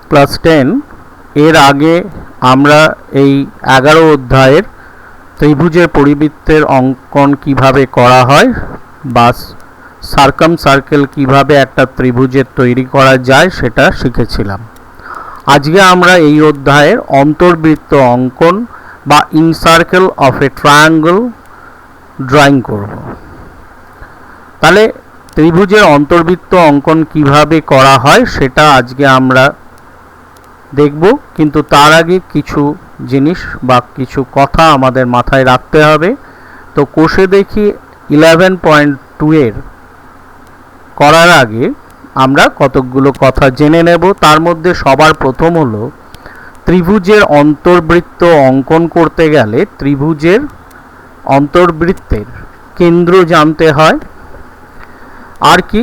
Class 10 এর আগে আমরা এই 11 অধ্যায়ের ত্রিভুজের পরিবৃত্তের অঙ্কন কিভাবে করা হয় বা সার্কাম সার্কেল কিভাবে একটা ত্রিভুজের তৈরি করা যায় সেটা শিখেছিলাম। আজকে আমরা এই অধ্যায়ের অন্তর্বৃত্ত অঙ্কন বা ইনসার্কেল অফ এ ট্রায়াঙ্গল ড্রয়িং করব। তাহলে ত্রিভুজের অন্তর্বৃত্ত অঙ্কন কিভাবে করা হয় সেটা আজকে আমরা দেখব, কিন্তু তার আগে কিছু জিনিস বা কিছু কথা আমাদের মাথায় রাখতে হবে। তো কোষে দেখি 11.2 এর করার আগে আমরা কতকগুলো কথা জেনে নেব। তার মধ্যে সবার প্রথম হলো ত্রিভুজের অন্তর্বৃত্ত অঙ্কন করতে গেলে ত্রিভুজের অন্তর্বৃত্তের কেন্দ্র জানতে হয়, আর কি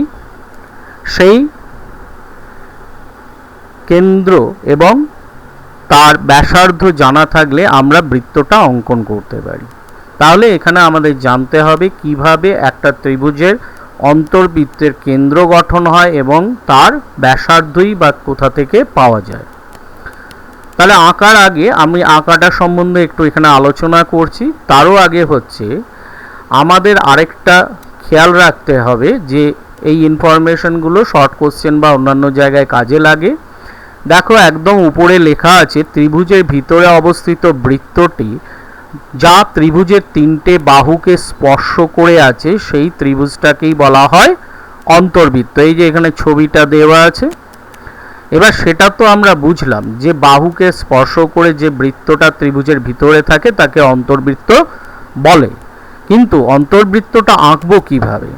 সেই কেন্দ্র এবং তার ব্যাসার্ধ জানা থাকলে আমরা বৃত্তটা অঙ্কন করতে পারি। তাহলে এখানে আমাদের জানতে হবে কিভাবে একটা ত্রিভুজের অন্তর্বৃত্তের কেন্দ্র গঠন হয় এবং তার ব্যাসার্ধই বা কোথা থেকে পাওয়া যায়। তাহলে আঁকার আগে আমি আঁকাটা সম্বন্ধে একটু এখানে আলোচনা করছি। তারও আগে হচ্ছে আমাদের আরেকটা খেয়াল রাখতে হবে যে এই ইনফরমেশনগুলো শর্ট কোশ্চেন বা অন্যান্য জায়গায় কাজে লাগে। দেখো একদম উপরে লেখা আছে ত্রিভুজের ভিতরে অবস্থিত বৃত্তটি যা ত্রিভুজের তিনটে বাহুকে স্পর্শ করে আছে সেই ত্রিভুজটাকেই বলা হয় অন্তর্বৃত্ত। এই যে এখানে ছবিটা দেওয়া আছে, এবার সেটা তো আমরা বুঝলাম যে বাহুকে স্পর্শ করে যে বৃত্তটা ত্রিভুজের ভিতরে থাকে তাকে অন্তর্বৃত্ত বলে। কিন্তু অন্তর্বৃত্তটা আঁকবো কিভাবে?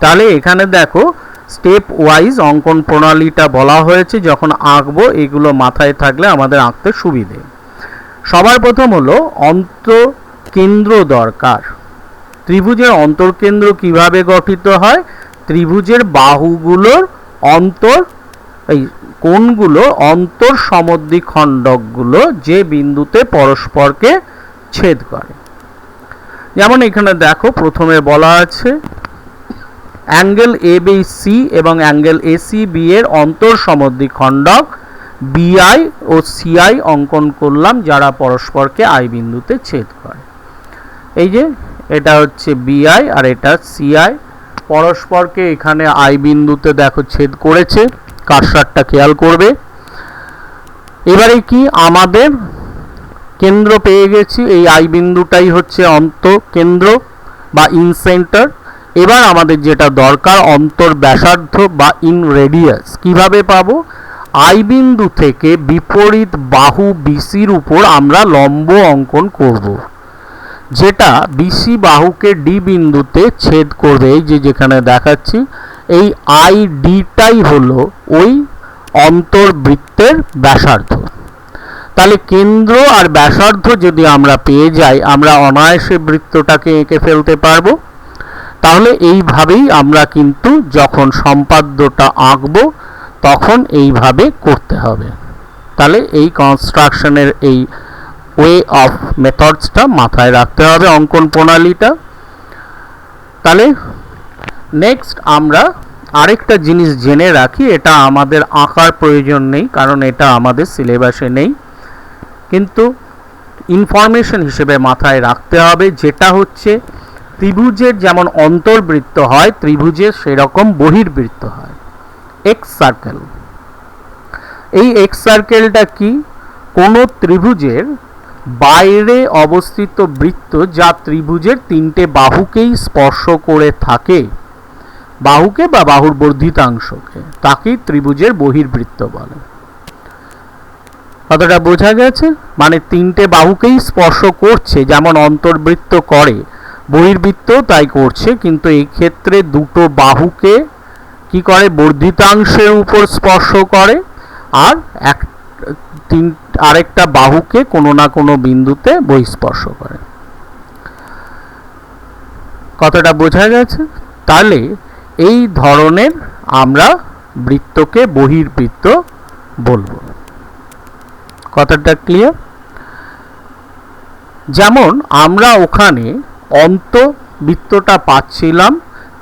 তাহলে এখানে দেখো স্টেপ ওয়াইজ অঙ্কন প্রণালীটা বলা হয়েছে। যখন আঁকবো এগুলো মাথায় থাকলে আমাদের আঁকতে সুবিধে। সবার প্রথম হলো অন্তর্কেন্দ্র দরকার। ত্রিভুজের অন্তর্কেন্দ্র কিভাবে গঠিত হয়? ত্রিভুজের বাহুগুলোর কোণগুলো অন্তর সমদ্বিখণ্ডকগুলো যে বিন্দুতে পরস্পরকে ছেদ করে। যেমন এখানে দেখো প্রথমে বলা আছে অ্যাঙ্গেল এ বি সি এবং অ্যাঙ্গেল এ সি বি এর অন্তর সমদ্বিখণ্ডক বিআই ও সিআই অঙ্কন করলাম যারা পরস্পরকে আই বিন্দুতে ছেদ করে। এই যে এটা হচ্ছে বিআই আর এটা সিআই, পরস্পরকে এখানে আই বিন্দুতে দেখো ছেদ করেছে, কার্সারটা খেয়াল করবে। এবারে কি আমাদের কেন্দ্র পেয়ে গেছি, এই আই বিন্দুটাই হচ্ছে অন্তঃকেন্দ্র বা ইন সেন্টার। এবার আমাদের যেটা দরকার অন্তর ব্যাসার্ধ বা ইন রেডিয়াস। কিভাবে পাবো? আই বিন্দু থেকে বিপরীত বাহু বিসির উপর আমরা লম্ব অঙ্কন করব, যেটা বিসি বাহুকে ডি বিন্দুতে ছেদ করবে। এই যে যেখানে দেখাচ্ছি এই আই ডিটাই হলো ওই অন্তর্বৃত্তের ব্যাসার্ধ। তাহলে কেন্দ্র আর ব্যাসার্ধ যদি আমরা পেয়ে যাই আমরা অনায়াসে বৃত্তটাকে এঁকে ফেলতে পারবো। তাহলে এইভাবেই আমরা কিন্তু যখন সম্পাদ্যটা আঁকবো তখন এইভাবে করতে হবে। তাহলে এই কনস্ট্রাকশনের এই ওয়ে অফ মেথডসটা মাথায় রাখতে হবে, অঙ্কন প্রণালীটা। তাহলে নেক্সট আমরা আরেকটা জিনিস জেনে রাখি, এটা আমাদের আঁকার প্রয়োজন নেই কারণ এটা আমাদের সিলেবাসে নেই, কিন্তু ইনফরমেশন হিসেবে মাথায় রাখতে হবে, যেটা হচ্ছে ত্রিভুজের যেমন অন্তর্বৃত্ত হয় ত্রিভুজের সেরকম বহির্বৃত্ত হয়, এক্স সার্কেল। এই এক্স সার্কেলটা কি? কোনো ত্রিভুজের বাইরে অবস্থিত বৃত্ত যা ত্রিভুজের তিনটে বাহুকেই স্পর্শ করে থাকে, বাহুকে বা বাহুর বর্ধিতাংশকে, তাকেই ত্রিভুজের বহির্বৃত্ত বলে। কতটা বোঝা গেছে? মানে তিনটে বাহুকেই স্পর্শ করছে, যেমন অন্তর্বৃত্ত করে বহির্বৃত্ত তাই করছে, কিন্তু এই ক্ষেত্রে দুটো বাহুকে কি করে? বর্ধিতাংশের উপর স্পর্শ করে, আর আরেকটা বাহুকে কোনো না কোনো বিন্দুতে বহিঃস্পর্শ করে। কতটা বোঝা গেছে? তাহলে এই ধরনের আমরা বৃত্তকে বহির্বৃত্ত বলবো। কথাটা ক্লিয়ার? যেমন আমরা ওখানে অন্তবৃত্তটা পাচ্ছিলাম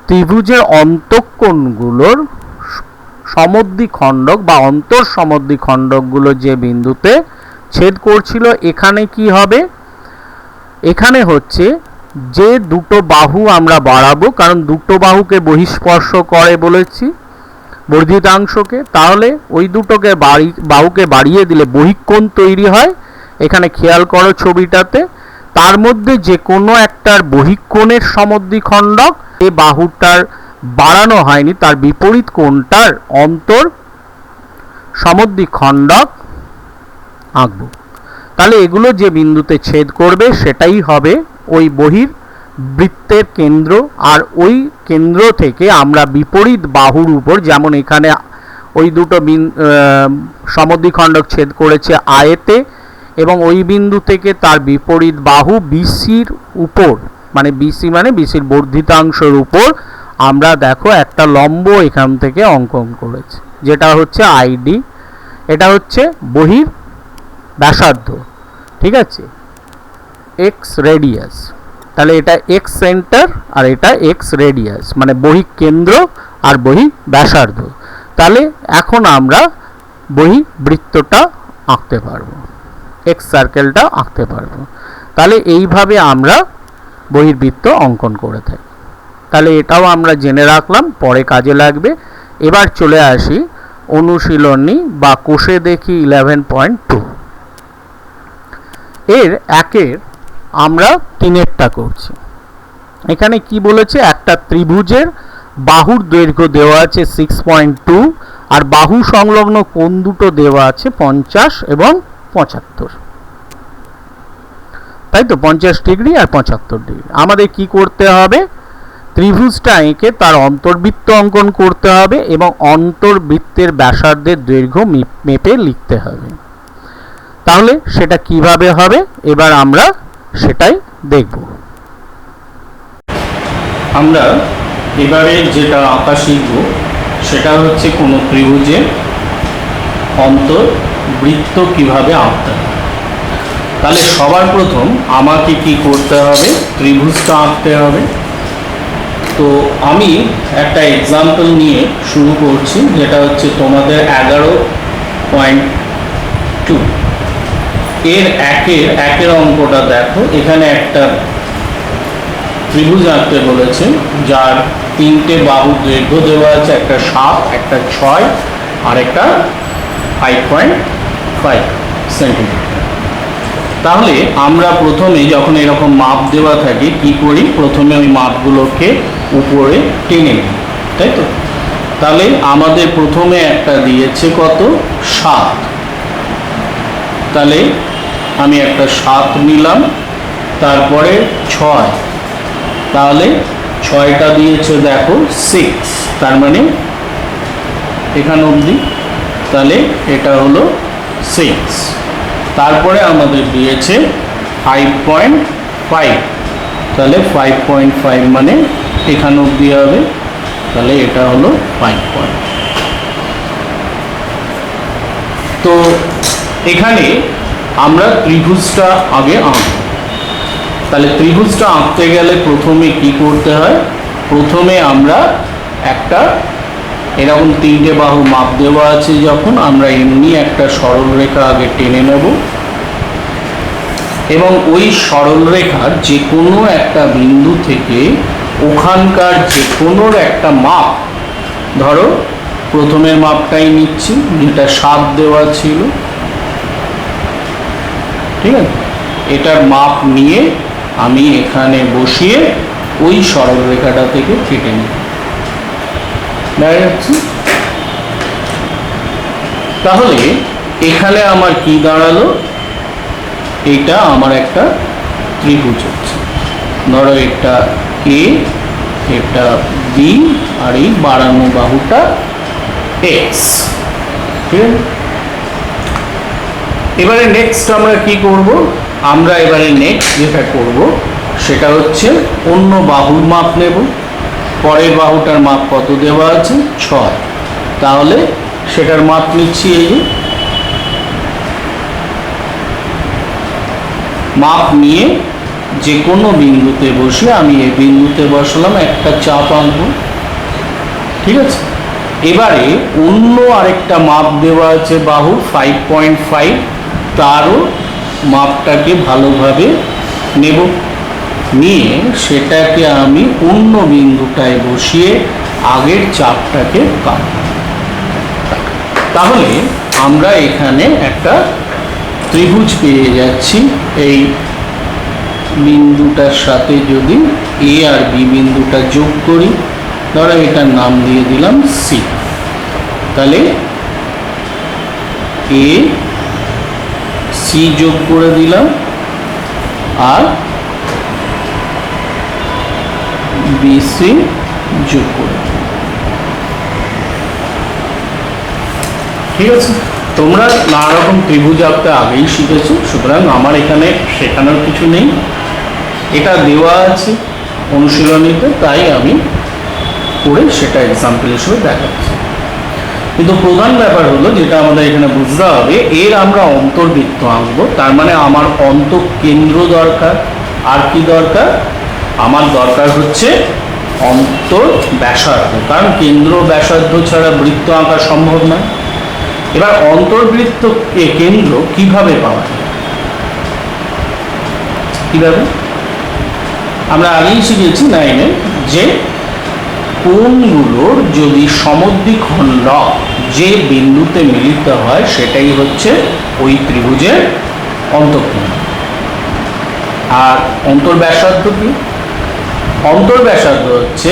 ত্রিভুজের অন্তঃকোণগুলোর সমদ্বিখণ্ডক বা অন্তর সমদ্বিখণ্ডকগুলো যে বিন্দুতে ছেদ করছিল, এখানে কি হবে, এখানে হচ্ছে যে দুটো বাহু আমরা বাড়াবো, কারণ দুটো বাহুকে বহিঃস্পর্শ করে বলেছি বর্ধিতাংশকে, তাহলে ওই দুটোকে বাহুকে বাড়িয়ে দিলে বহিঃকোণ তৈরি হয়। এখানে খেয়াল করো ছবিটাতে, তার মধ্যে যে কোনো একটার বহিঃকোণের সমদ্বিখণ্ডক, এই বাহুটার বাড়ানো হয়নি, তার বিপরীত কোণটার অন্তর সমদ্বিখণ্ডক আঁকবো। তাহলে এগুলো যে বিন্দুতে ছেদ করবে সেটাই হবে ওই বহির্বৃত্তের কেন্দ্র, আর ওই কেন্দ্র থেকে আমরা বিপরীত বাহুর উপর, যেমন এখানে ওই দুটো সমদ্বিখণ্ডক ছেদ করেছে আয়তে, এবং ওই বিন্দু থেকে তার বিপরীত বাহু বিসির উপর, মানে বিসি মানে বিসির বর্ধিতাংশের উপর আমরা দেখো একটা লম্ব এখান থেকে অঙ্কন করেছি, যেটা হচ্ছে আইডি। এটা হচ্ছে বহির ব্যাসার্ধ, ঠিক আছে, এক্স রেডিয়াস। তাহলে এটা এক্স সেন্টার আর এটা এক্স রেডিয়াস, মানে বহি কেন্দ্র আর বহি ব্যাসার্ধ। তাহলে এখন আমরা বহির্বৃত্তটা আঁকতে পারবো, এক্স সার্কেলটা আঁকতে পারবো। তাহলে এইভাবে আমরা বহির্বৃত্ত অঙ্কন করে থাকি। তাহলে এটাও আমরা জেনে রাখলাম, পরে কাজে লাগবে। এবার চলে আসি অনুশীলনী বা কোষে দেখি 11.2 এর একের আমরা তিনেরটা করছি। এখানে কি বলেছে, একটা ত্রিভুজের বাহুর দৈর্ঘ্য দেওয়া আছে 6.2 আর বাহু সংলগ্ন কোণ দুটো দেওয়া আছে 50 এবং 75, তাই তো, 50 ডিগ্রি আর 75 ডিগ্রি। আমাদের কি করতে হবে, ত্রিভুজটা এঁকে তার অন্তর্বৃত্ত অঙ্কন করতে হবে এবং অন্তর্বৃত্তের ব্যাসার্ধের দৈর্ঘ্য মেপে লিখতে হবে। তাহলে সেটা কিভাবে হবে এবার আমরা সেটাই দেখব। আমরা এবারে যেটা আঁকা শিখব সেটা হচ্ছে কোনো ত্রিভুজের অন্তর্বৃত্ত কিভাবে আঁকতে হবে। তাহলে সবার প্রথম আমাকে কি করতে হবে, ত্রিভুজটা আঁকতে হবে। তো আমি একটা এক্সাম্পল নিয়ে শুরু করছি, যেটা হচ্ছে তোমাদের 11.2 এর একের অঙ্কটা দেখো। এখানে একটা ত্রিভুজ আঁকতে বলেছে, যার তিনটে বাহুর দৈর্ঘ্য দেওয়া আছে, একটা 7, একটা 6 আর একটা 5.5 সেন্টিমিটার। তাহলে আমরা প্রথমে যখন এরকম মাপ দেওয়া থাকে কি করি, প্রথমে ওই মাপগুলোকে উপরে টেনে নিই, তাই তো। তাহলে আমাদের প্রথমে একটা দিয়েছে কত, 7, তাহলে আমি একটা 7 নিলাম, তারপরে 6, তাহলে 6টা দিয়েছে দেখো 6, তার মানে এখানে অবধি, তাহলে এটা হলো 6। তারপরে আমাদের দিয়েছে 5.5, তাহলে 5.5 মানে এখানে অবধি হবে, তাহলে এটা হলো 5. তো এখানে আমরা ত্রিভুজটা আগে আঁকব। তাহলে ত্রিভুজটা আঁকতে গেলে প্রথমে কি করতে হয়, প্রথমে আমরা একটা এরকম তিনটে বাহু মাপ দেওয়া আছে, যখন আমরা এমনি একটা সরলরেখা আগে টেনে নেব এবং ওই সরলরেখার যে কোনো একটা বিন্দু থেকে ওখানকার যে কোনো একটা মাপ, ধরো প্রথমের মাপটাই নিচ্ছি যেটা 7 দেওয়া ছিল, ঠিক আছে, এটার মাপ নিয়ে আমি এখানে বসিয়ে ওই সরলরেখাটা থেকে কেটে নিই, দেখা যাচ্ছে। তাহলে এখানে আমার কি দাঁড়ালো, এটা আমার একটা ত্রিভুজ হচ্ছে, ধরো এটা এ, এটা বি, আর এই বাড়ানো বাহুটা এক্স, ঠিক আছে। এবারে নেক্সট আমরা কি করব, আমরা এবারে নেক্সট যেটা করব সেটা হচ্ছে অন্য বাহুর মাপ নেব। পরের বাহুটার মাপ কত দেওয়া আছে, 6, তাহলে সেটার মাপ নিচ্ছি, এই যে মাপ নিয়ে যে কোনো বিন্দুতে বসে আমি এই বিন্দুতে বসালাম, একটা চাপ আঁকবো, ঠিক আছে। এবারে অন্য আরেকটা মাপ দেওয়া আছে বাহু 5.5, তারও মাপটাকে ভালোভাবে নেব, নিয়ে সেটাকে আমি অন্য বিন্দুটায় বসিয়ে আগের চাপটাকে কাটব। তাহলে আমরা এখানে একটা ত্রিভুজ পেয়ে যাচ্ছি। এই বিন্দুটার সাথে যদি এ আর বি বিন্দুটা যোগ করি, ধরো এটার নাম দিয়ে দিলাম সি, তাহলে এ সি যোগ করে দিলাম আর বিসি যোগ করে দিলাম। ঠিক আছে, তোমরা নানা রকম ত্রিভুজ আঁকতে আগেই শিখেছো, সুতরাং আমার এখানে শেখানোর কিছু নেই, এটা দেওয়া আছে অনুশীলনীতে, তাই আমি করে সেটা এক্সাম্পল হিসেবে দেখাচ্ছি। কিন্তু প্রধান ব্যাপার হলো যেটা আমাদের এখানে বুঝতে হবে, এর আমরা অন্তর্বৃত্ত আঁকবো, তার মানে আমার অন্তঃকেন্দ্র দরকার। আর কি দরকার? আমার দরকার হচ্ছে অন্তর ব্যাসার্ধ, কারণ কেন্দ্র ব্যাসার্ধ ছাড়া বৃত্ত আঁকা সম্ভব নয়। এবার অন্তর্বৃত্ত কেন্দ্র কিভাবে পাওয়া যায়? কিভাবে? আমরা আগেই শিখেছি 9-এ যে কোণগুলোর যদি সমদ্বিখণ্ডক যে বিন্দুতে মিলিত হয় সেটাই হচ্ছে ওই ত্রিভুজের অন্তঃকেন্দ্র। আর অন্তর্ব্যাসার্ধ কি? অন্তর্ব্যাসার্ধ হচ্ছে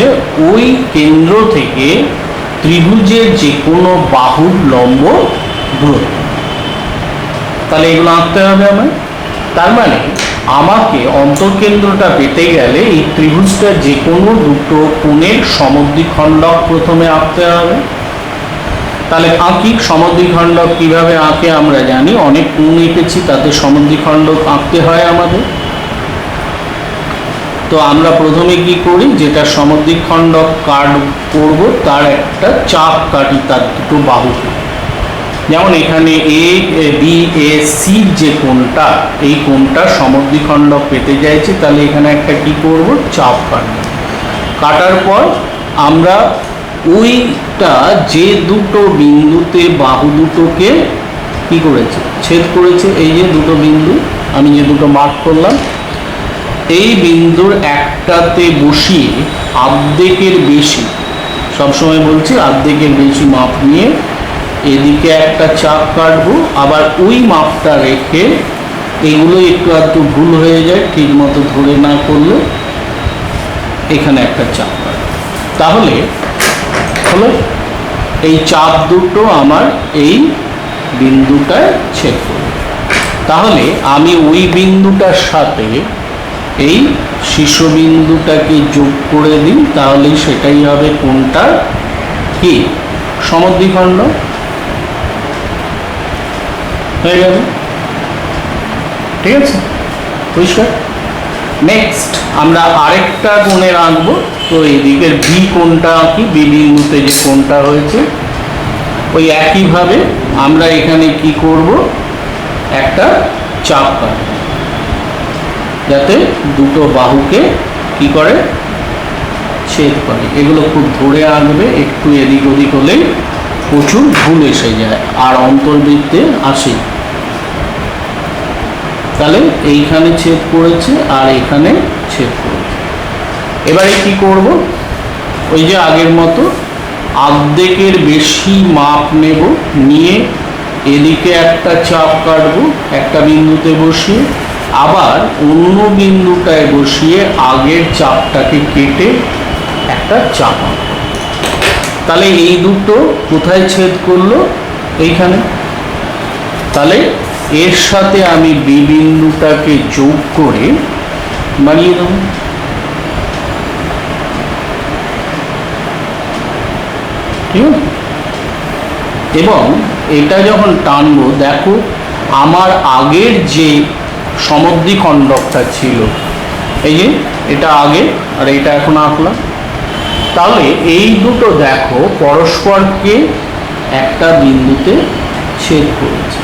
ওই কেন্দ্র থেকে ত্রিভুজের যে কোনো বাহুর লম্ব দূরত্ব। তাহলে এগুলো আঁকতে হবে আমার। তার মানে আমাকে অন্তঃকেন্দ্রটা পেতে গেলে এই ত্রিভুজটা যে কোনো দুটো কোণের সমদ্বিখণ্ডক প্রথমে আঁকতে হবে। তাহলে আঁকি, সমদ্বিখণ্ডক কিভাবে আঁকে আমরা জানি, অনেক কোণ এঁকেছি, তাতে সমদ্বিখণ্ডক আঁকতে হয় আমাদের। তো আমরা প্রথমে কি করি, যেটা সমদ্বিখণ্ডক করব তার একটা চাপ কাটি তার দুটো বাহুকে। যেমন এখানে এ বি এ সি যে কোণটা, এই কোণটা সমদ্বিখণ্ডক পেতে চাইছি, তাহলে এখানে একটা কি করব, চাপ কাটব। কাটার পর আমরা ওইটা যে দুটো বিন্দুতে বাহু দুটোকে কি করেছে, ছেদ করেছে, এই যে দুটো বিন্দু আমি যে দুটো মার্ক করলাম, এই বিন্দুর একটাতে বসিয়ে অর্ধেকের বেশি, সবসময় বলছি অর্ধেকের বেশি মাপ নিয়ে এদিকে একটা চাপ কাটবো। আবার ওই মাপটা রেখে, এগুলো একটু আধটু ভুল হয়ে যায় ঠিক মতো ধরে না করলে, এখানে একটা চাপ কাটবো। তাহলে হলো এই চাপ দুটো আমার এই বিন্দুটায় ছেদ করবে। তাহলে আমি ওই বিন্দুটার সাথে এই শীর্ষবিন্দুটাকে যোগ করে দিই, তাহলেই সেটাই হবে কোনটা কি, সমদ্বিখণ্ড হয়ে যাবে। ঠিক আছে, পরিষ্কার। নেক্সট আমরা আরেকটা কোণের আঁকবো। তো এদিকের বি কোণটা আঁকি, বি বিন্দুতে যে কোণটা হয়েছে, ওই একইভাবে আমরা এখানে কি করব, একটা চাপ কাটব, যাতে দুটো বাহুকে কি করে, ছেদ করে। এগুলো খুব ধরে আনবে, একটু এদিক ওদিক হলেই প্রচুর ভুল এসে যায়, আর অন্তর্বৃত্তে আসে। তাহলে এইখানে ছেদ করেছে আর এখানে ছেদ করেছে। এবারে কি করব, ওই যে আগের মতো অর্ধেকের বেশি মাপ নেব, নিয়ে এদিকে একটা চাপ কাটবো একটা বিন্দুতে বসিয়ে, আবার অন্য বিন্দুটায় বসিয়ে আগের চাপটাকে কেটে একটা চাপ আঁকবো। তাহলে এই দুটো কোথায় ছেদ করলো, এইখানে। তাহলে এর সাথে আমি বি বিন্দুটাকে যোগ করে বানিয়ে দেব। ঠিক আছে, এবং এটা যখন টানবো, দেখো আমার আগের যে সমদ্বিখণ্ডকটা ছিল, এই যে এটা আগে আর এটা এখন আঁকলাম, তাহলে এই দুটো দেখো পরস্পরকে একটা বিন্দুতে ছেদ করেছে,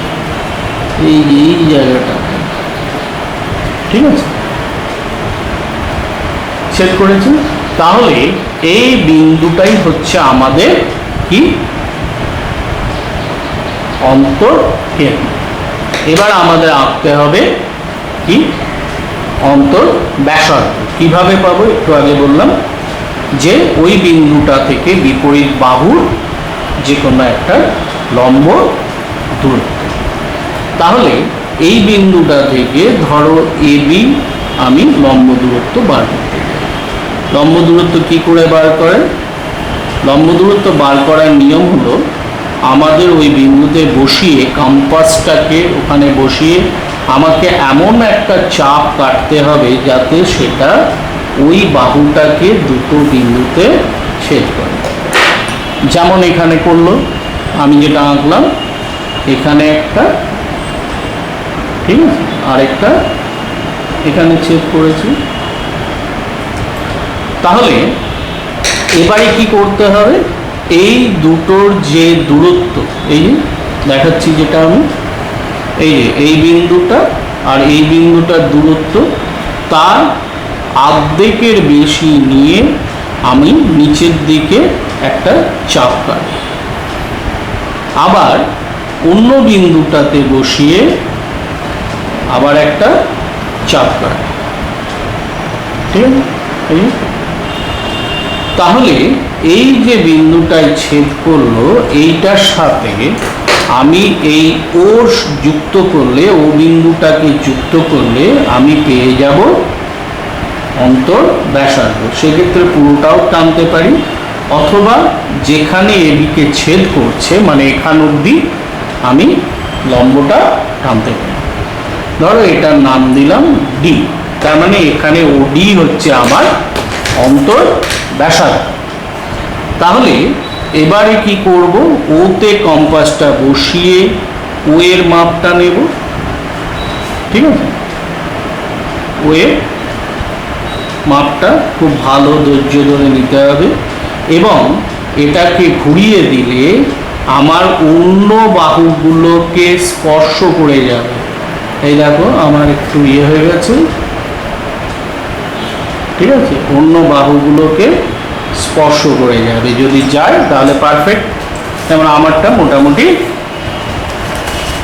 এই যে এই জায়গাটা। ঠিক আছে, ছেদ করেছে। তাহলে এই বিন্দুটাই হচ্ছে আমাদের কি অন্তর্কেন্দ্র। এবার আমাদের আঁকতে হবে কি অন্তর্ব্যাসার্ধ। কিভাবে পাবো একটু আগে বললাম যে ওই বিন্দুটা থেকে বিপরীত বাহুর যে কোনো একটা লম্ব দূরত্ব। তাহলে এই বিন্দুটা থেকে ধরো এবি আমি লম্ব দূরত্ব বার করতে চাই। লম্ব দূরত্ব কি করে বার করে? লম্ব দূরত্ব বার করার নিয়ম হলো আমাদের ওই বিন্দুতে বসিয়ে কম্পাসটাকে ওখানে বসিয়ে আমাকে এমন একটা চাপ কাটতে হবে যাতে সেটা ওই বাহুটাকে দুটো বিন্দুতে ছেদ করে। যেমন এখানে করলো, আমি যেটা আঁকলাম এখানে একটা, ঠিক আছে, আরেকটা এখানে ছেদ করেছি। তাহলে এবারে কি করতে হবে, এই দুটোর যে দূরত্ব, এই যে দেখাচ্ছি যেটা আমি, এই যে এই বিন্দুটা আর এই বিন্দুটার দূরত্ব তার আর্ধেকের বেশি নিয়ে আমি নিচের দিকে একটা চাপ কাটি। আবার অন্য বিন্দুটাতে বসিয়ে আবার একটা চাপ কাটি, ঠিক আছে। তাহলে এই যে বিন্দুটায় ছেদ করলো এইটার সাথে আমি এই ও যুক্ত করলে, ও বিন্দুটাকে যুক্ত করলে আমি পেয়ে যাব অন্তর্ব্যাসার্ধ। সেক্ষেত্রে পুরোটাও টানতে পারি, অথবা যেখানে এদিকে ছেদ করছে মানে এখান অবধি আমি লম্বটা টানতে পারি। ধরো এটার নাম দিলাম ডি, তার মানে এখানে ওডি হচ্ছে আমার অন্তর্ব্যাসার্ধ। তাহলে এবারে কি করব, ওতে কম্পাসটা বসিয়ে ও এর মাপটা নেব, ঠিক আছে। ও এর মাপটা খুব ভালো ধৈর্য ধরে নিতে হবে এবং এটাকে ঘুরিয়ে দিলে আমার অন্য বাহুগুলোকে স্পর্শ করে যাবে। এই দেখো আমার একটু হয়ে গেছে, ঠিক আছে, অন্য বাহুগুলোকে স্পর্শ করে যাবে। যদি যায় তাহলে পারফেক্ট, যেমন আমারটা মোটামুটি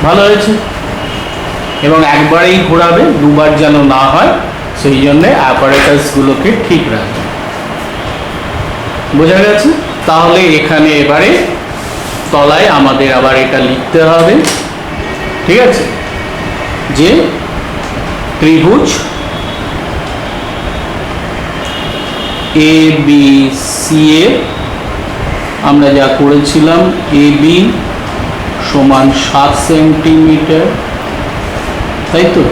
ভালো হয়েছে। এবং একবারেই ঘোরাবে, দুবার যেন না হয়, সেই জন্যে অ্যাপারেটাসগুলোকে ঠিক রাখবে। বোঝা গেছে? তাহলে এখানে এবারে তলায় আমাদের আবার এটা লিখতে হবে, ঠিক আছে, যে ত্রিভুজ এ বি সি এ আমরা যা করেছিলাম, এ বি সমান 7 সেন্টিমিটার, তাই তো,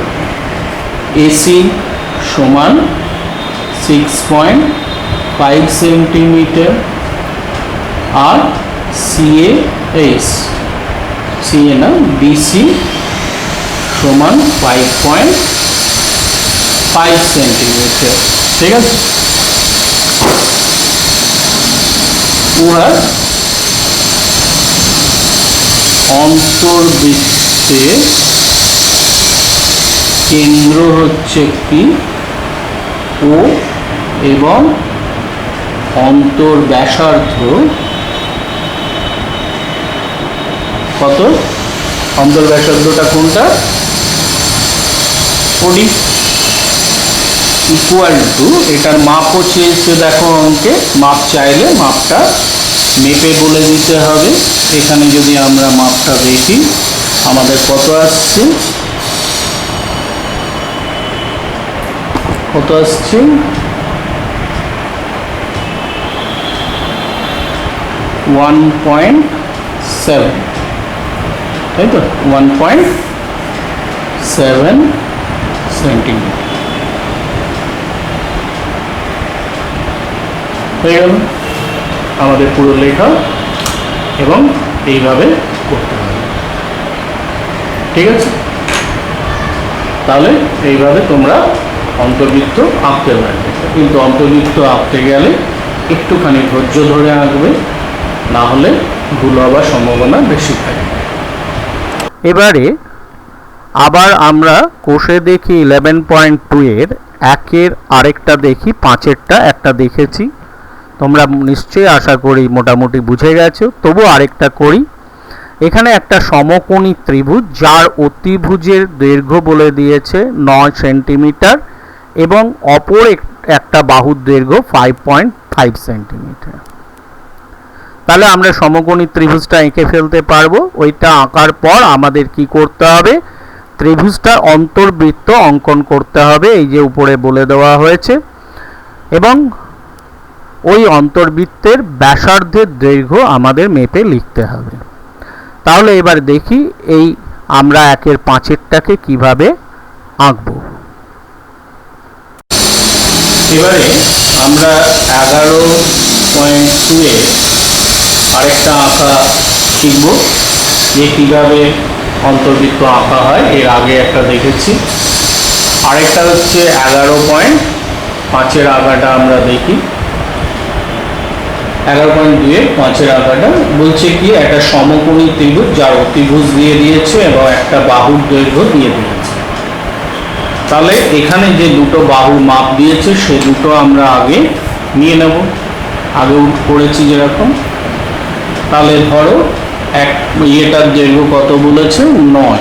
এসি সমান 6.5 সেন্টিমিটার, আর সিএ না বিসি সমান 5.5 সেন্টিমিটার, ঠিক আছে। উহার অন্তর্বৃত্তে কেন্দ্র হচ্ছে কি ও এবং অন্তর্ব্যাসার্ধ কত? অন্তর্ব্যাসার্ধটা কোনটা? ওডি ইকুয়াল টু, এটার মাপও চেয়েছে দেখো অঙ্কে, মাপ চাইলে মাপটা মেপে বলে দিতে হবে। এখানে যদি আমরা মাপটা দেখি আমাদের কত আসছে, 1.7, তাই তো, 1.7 সেন্টিমিটার হয়ে গেল আমাদের পুরো লেখা। এবং এইভাবে করতে হবে, ঠিক আছে। তাহলে এইভাবে তোমরা অন্তর্বৃত্ত আঁকতে পারবে, কিন্তু অন্তর্বৃত্ত আঁকতে গেলে একটুখানি ধৈর্য ধরে আঁকবে, না হলে ভুল হওয়ার সম্ভাবনা বেশি থাকে। এবারে আবার আমরা কোষে দেখি 11.2 এর একের আরেকটা দেখি, 5এরটা একটা দেখেছি, তোমরা নিশ্চয়ই আশা করি মোটামুটি বুঝে গেছো। তবু আরেকটা করি। এখানে একটা সমকোণী ত্রিভুজ যার অতিভুজের দৈর্ঘ্য বলে দিয়েছে 9 সেন্টিমিটার এবং অপর একটা বাহুর দৈর্ঘ্য 5.5 সেন্টিমিটার। তাহলে আমরা সমকোণী ত্রিভুজটা এঁকে ফেলতে পারবো। ওইটা আঁকার পর আমাদের কি করতে হবে, ত্রিভুজটার অন্তর্বৃত্ত অঙ্কন করতে হবে, এই যে উপরে বলে দেওয়া হয়েছে, এবং ওই অন্তর্বৃত্তের ব্যাসার্ধের দৈর্ঘ্য আমাদের মেপে লিখতে হবে। তাহলে এবার দেখি এই আমরা 1/5টাকে কিভাবে আঁকবো। এবারে আমরা 11.2 এ আরেকটা আঁকা শিখব, যে কীভাবে অন্তর্বৃত্ত আঁকা হয়। এর আগে একটা দেখেছি। আরেকটা হচ্ছে 11.5 আঁকাটা আমরা দেখি। 11.2 5 আঁকাটা বলছে কি, একটা সমকোণী ত্রিভুজ যার অতিভুজ দিয়ে দিয়েছে এবং একটা বাহুর দৈর্ঘ্য দিয়ে দিয়েছে। তাহলে এখানে যে দুটো বাহুর মাপ দিয়েছে সে দুটো আমরা আগে নিয়ে নেব, আগে করেছি যেরকম। তাহলে ধরো এটার দৈর্ঘ্য কত বলেছে, 9।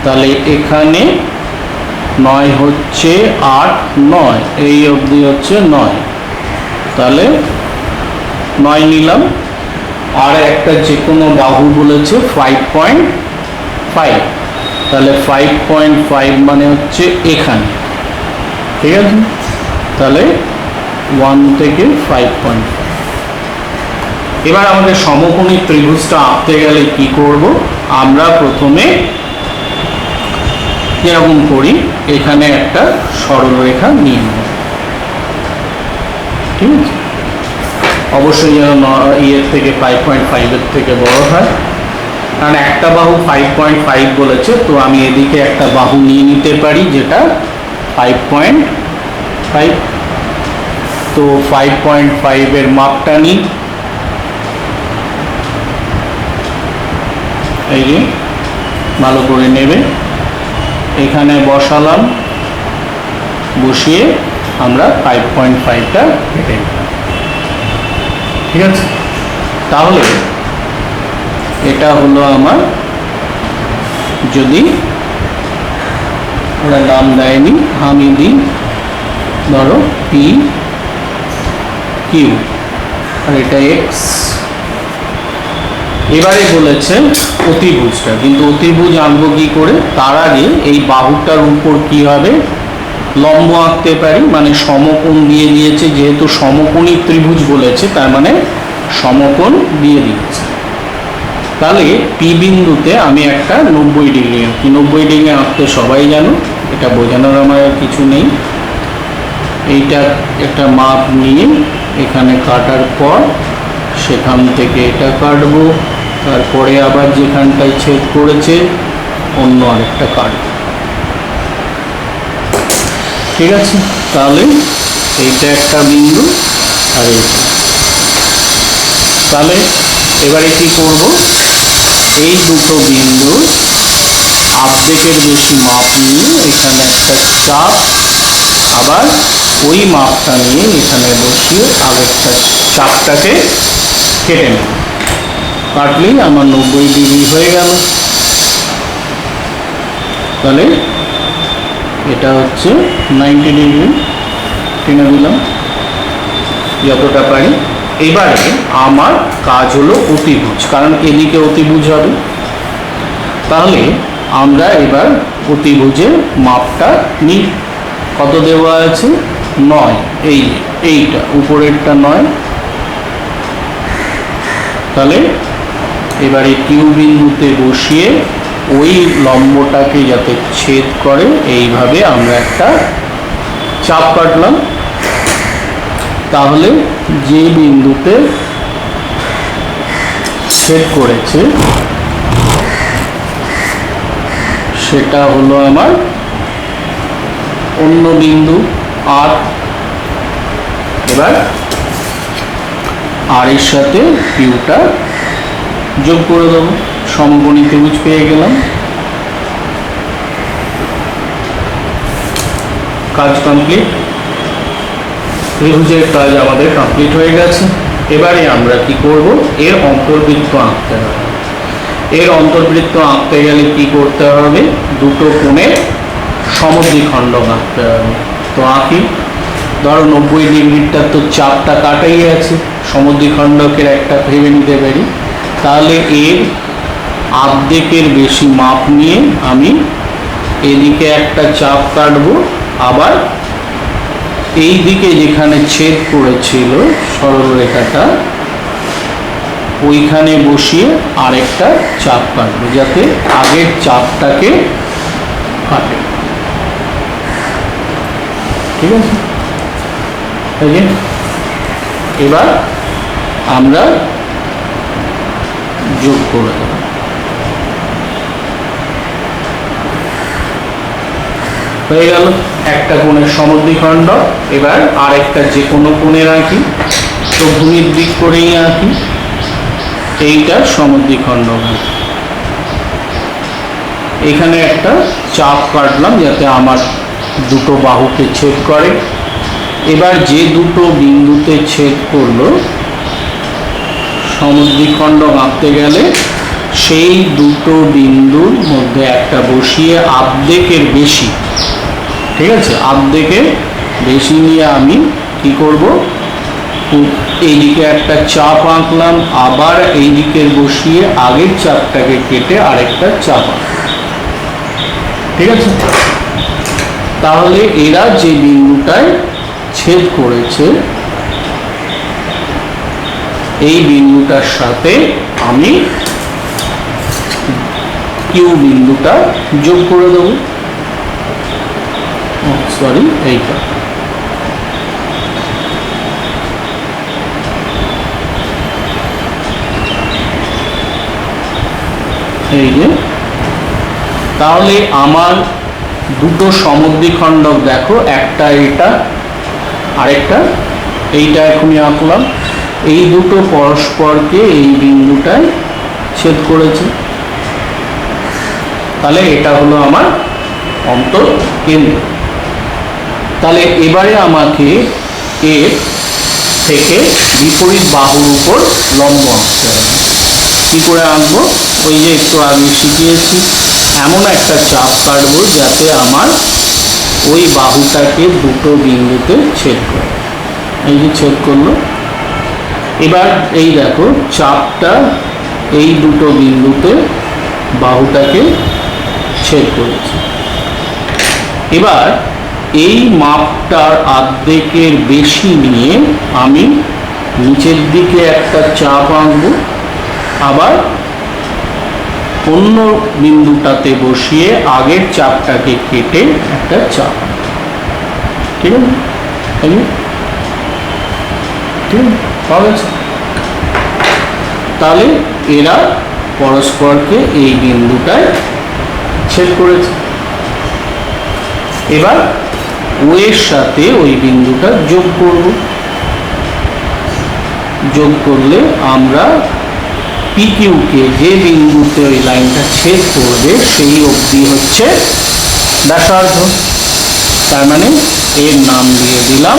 তাহলে এখানে 9 হচ্ছে 8, 9 এই অবধি হচ্ছে 9। তাহলে 9 নিলাম। আর একটা যে কোনো বাহু বলেছে 5.5, তাহলে 5.5 মানে হচ্ছে এখানে, ঠিক আছে। তাহলে 1 থেকে 5.5। এবার আমাদের সমকোণী ত্রিভুজটা আঁকতে গেলে কি করব, আমরা প্রথমে যেরকম করি এখানে একটা সরলরেখা নিয়ে নেব, ঠিক আছে। অবশ্যই যেন এর থেকে 5.5 এর থেকে বড় হয়, কারণ একটা বাহু 5.5 বলেছে, তো আমি এদিকে একটা বাহু নিয়ে নিতে পারি যেটা 5.5। তো 5.5 এর মাপটা নিই, এই যে ভালো করে নেবে, এখানে বসালাম, বসিয়ে আমরা 5.5টা কেটে নিলাম, ঠিক আছে। তাহলে এটা হলো আমার, যদি ওরা নাম দেয়নি আমি দিই, ধরো পি কিউ, আর এটা এক্স। এবারে বলেছে অতিভুজটা, কিন্তু অতিভুজ আঁকবো কি করে, তার আগে এই বাহুটার উপর কি হবে, লম্ব আঁকতে পারি, মানে সমকোণ দিয়ে দিয়েছে, যেহেতু সমকোণী ত্রিভুজ বলেছে তার মানে সমকোণ দিয়ে দিয়েছে। তাহলে পি বিন্দুতে আমি একটা 90 ডিগ্রি আঁকি। 90 ডিগ্রি আঁকতে সবাই জানো, এটা বোঝানোর আমার কিছু নেই। এইটা একটা মাপ নিয়ে এখানে কাটার পর সেখান থেকে এটা কাটবো, তারপরে আবার যেখানটায় ছেদ করেছে অন্য আরেকটা কাটবো, ঠিক আছে। তাহলে এইটা একটা বিন্দু আর এইটা। তাহলে এবারে কি করব, এই দুটো বিন্দু অর্ধেকের বেশি মাপ নিয়ে এখানে একটা চাপ, আবার ওই মাপটা নিয়ে এখানে বসিয়ে আরেকটা চাপটাকে কেটে নেব। কাটলেই আমার 90 ডিগ্রি হয়ে গেল। তাহলে এটা হচ্ছে 90 ডিগ্রি টেনে দিলাম যতটা পারি। এবারে আমার কাজ হলো অতিভুজ, কারণ এদিকে অতিভুজ হবে। তাহলে আমরা এবার অতিভুজের মাপটা নিই। কত দেওয়া আছে, 9, এইটা উপরেরটা 9। তাহলে এবারে কিউ বিন্দুতে বসিয়ে ওই লম্বটাকে যাতে ছেদ করে এইভাবে আমরা একটা চাপ কাটলাম। তাহলে যে বিন্দুতে ছেদ করেছে সেটা হলো আমার অন্য বিন্দু আর। এবার আর এর সাথে কিউটা যোগ করে দেবো, সমকোণী ত্রিভুজ পেয়ে গেলাম। কাজ কমপ্লিট। ত্রিভুজের কাজ আমাদের কমপ্লিট হয়ে গেছে। এবারে আমরা কি করব, এর অন্তর্বৃত্ত আঁকতে হবে। এর অন্তর্বৃত্ত আঁকতে গেলে কি করতে হবে, দুটো কোণের সমদ্বিখণ্ডক আঁকতে হবে। তো আঁকি। ধরো 90 ডিগ্রিটার তো চাপটা কাটাই আছে, সমদ্বিখণ্ডকের একটা ভেবে নিতে পারি। তাহলে এর আর্ধেকের বেশি মাপ নিয়ে আমি এদিকে একটা চাপ কাটবো, আবার এই দিকে যেখানে ছেদ করেছিল সরলরেখাটা ওইখানে বসিয়ে আরেকটা চাপ কাটবো, যাতে আগের চাপটাকে কাটে। ঠিক আছে, এই যে এবার আমরা যোগ করে দেব। হয়ে গেল একটা কোণের সমদ্বিখণ্ডক। এবার আরেকটা যে কোনো কোণের আঁকি, তো ভূমির দিক করেই আঁকি। এইটা সমদ্বিখণ্ডক, এখানে একটা চাপ কাটলাম যাতে আমার দুটো বাহুকে ছেদ করে। এবার যে দুটো বিন্দুতে ছেদ করলো সমদ্বিখণ্ডক আঁকতে গেলে সেই দুটো বিন্দুর মধ্যে একটা বসিয়ে আর্ধেকের বেশি, ঠিক আছে, আর্ধেকের বেশি নিয়ে আমি কি করব, এইদিকে একটা চাপ আঁকলাম, আবার এই দিকে বসিয়ে আগের চাপটাকে কেটে আরেকটা চাপ আঁকলাম। ঠিক আছে, তাহলে এরা যে বিন্দুটায় ছেদ করেছে এই বিন্দুটার সাথে আমি কিউ বিন্দুটা যোগ করে দেবো। সরি, এইটা এই যে, তাহলে আমার দুটো সমদ্বিখণ্ডক দেখো, একটা এটা আরেকটা এইটা এখনই আঁকলাম। এই দুটো পরস্পরকে এই বিন্দুটায় ছেদ করেছে, তাহলে এটা হলো আমার অন্তঃকেন্দ্র। তাহলে এবারে আমাকে এর থেকে বিপরীত বাহুর উপর লম্ব আঁকতে হবে। কী করে আঁকবো, ওই যে একটু আগে শিখিয়েছি, এমন একটা চাপ কাটবো যাতে আমার ওই বাহুটাকে দুটো বিন্দুতে ছেদ করে। এই যে ছেদ করলো। এবার এই দেখো চাপটা এই দুটো বিন্দুতে বাহুটাকে ছেদ করেছে। এবার এই মাপটার আর্ধেকের বেশি নিয়ে আমি নিচের দিকে একটা চাপ আঁকবো, আবার অন্য বিন্দুটাতে বসিয়ে আগের চাপটাকে কেটে একটা চাপ। ঠিক আছে, ঠিক আছে, তাহলে এরা পরস্পরকে এই বিন্দুটায় ছেদ করেছে। এবার ও এর সাথে ওই বিন্দুটা যোগ করব। যোগ করলে আমরা পিকিউকে যে বিন্দুতে ওই লাইনটা ছেদ করবে সেই অবধি হচ্ছে ব্যাসার্ধ। তার মানে এর নাম দিয়ে দিলাম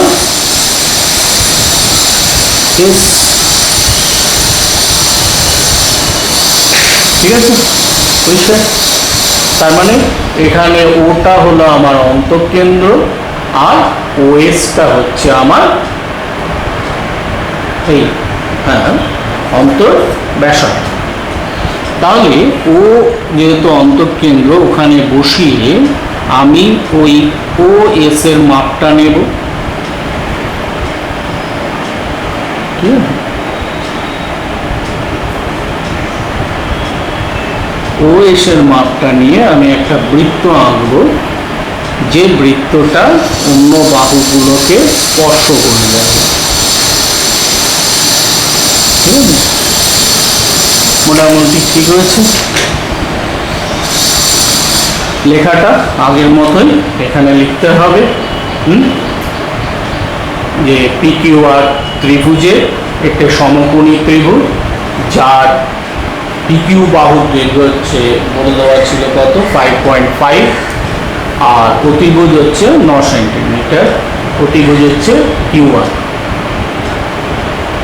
এস। ঠিক আছে, পরিষ্কার? তার মানে এখানে ওটা হলো আমার অন্তঃকেন্দ্র আর ওএসটা হচ্ছে আমার এই অন্তর্ব্যাসার্ধ। তাহলে ও যেহেতু অন্তঃকেন্দ্র, ওখানে বসিয়ে আমি ওই ও এস এর মাপটা নেব। ঠিক আছে, ও এস এর মাপটা নিয়ে আমি একটা বৃত্ত আঁকবো, যে বৃত্তটা অন্য বাহুগুলোকে স্পর্শ করে যাবে। ঠিক আছে, মোটামুটি ঠিক হয়েছে। লেখাটা আগের মতোই এখানে লিখতে হবে যে পিকিউআর ত্রিভুজের একটি সমকোণী ত্রিভুজ, যার পিকিউ বাহুর দৈর্ঘ্য হচ্ছে বলে দেওয়া ছিল কত 5.5, আর প্রতিভুজ হচ্ছে 9 সেন্টিমিটার। অতিভুজ হচ্ছে Q1।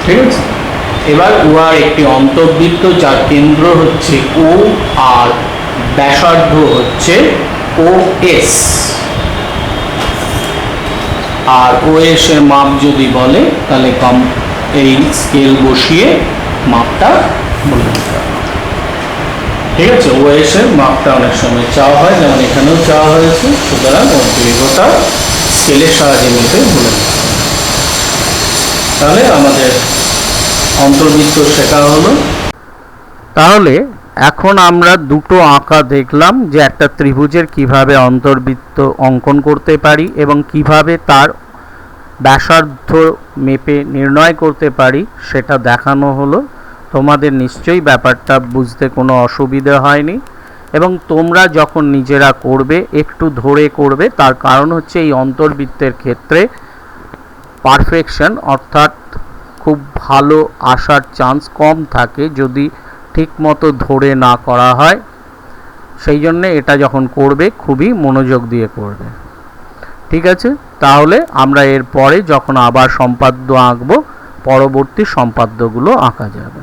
ঠিক আছে, এবার উহার একটি অন্তর্বৃত্ত যার কেন্দ্র হচ্ছে O আর ব্যাসার্ধ হচ্ছে OS, আর OS এর মাপ যদি বলে তাহলে এই স্কেল বসিয়ে মাপটা বলে দিতে হবে। ঠিক আছে, OS এর মাপটা অনেক সময় চাওয়া হয়, যেমন এখানেও চাওয়া হয়েছে, সুতরাং ওর দৈর্ঘ্যটা স্কেলের সাহায্যে নিতে বলে দিতে হবে। তাহলে আমাদের অন্তর্বৃত্ত শেখা হলো। তাহলে এখন আমরা দুটো আঁকা দেখলাম, যে একটা ত্রিভুজের কিভাবে অন্তর্বৃত্ত অঙ্কন করতে পারি এবং কিভাবে তার ব্যাসার্ধ মেপে নির্ণয় করতে পারি সেটা দেখানো হলো। তোমাদের নিশ্চয়ই ব্যাপারটা বুঝতে কোনো অসুবিধা হয়নি, এবং তোমরা যখন নিজেরা করবে একটু ধরে করবে, তার কারণ হচ্ছে এই অন্তর্বৃত্তের ক্ষেত্রে পারফেকশন অর্থাৎ খুব ভালো আসার চান্স কম থাকে যদি ঠিকমতো ধরে না করা হয়। সেই জন্যে এটা যখন করবে খুবই মনোযোগ দিয়ে করবে। ঠিক আছে, তাহলে আমরা এর পরে যখন আবার সম্পাদ্য আঁকবো, পরবর্তী সম্পাদ্যগুলো আঁকা যাবে।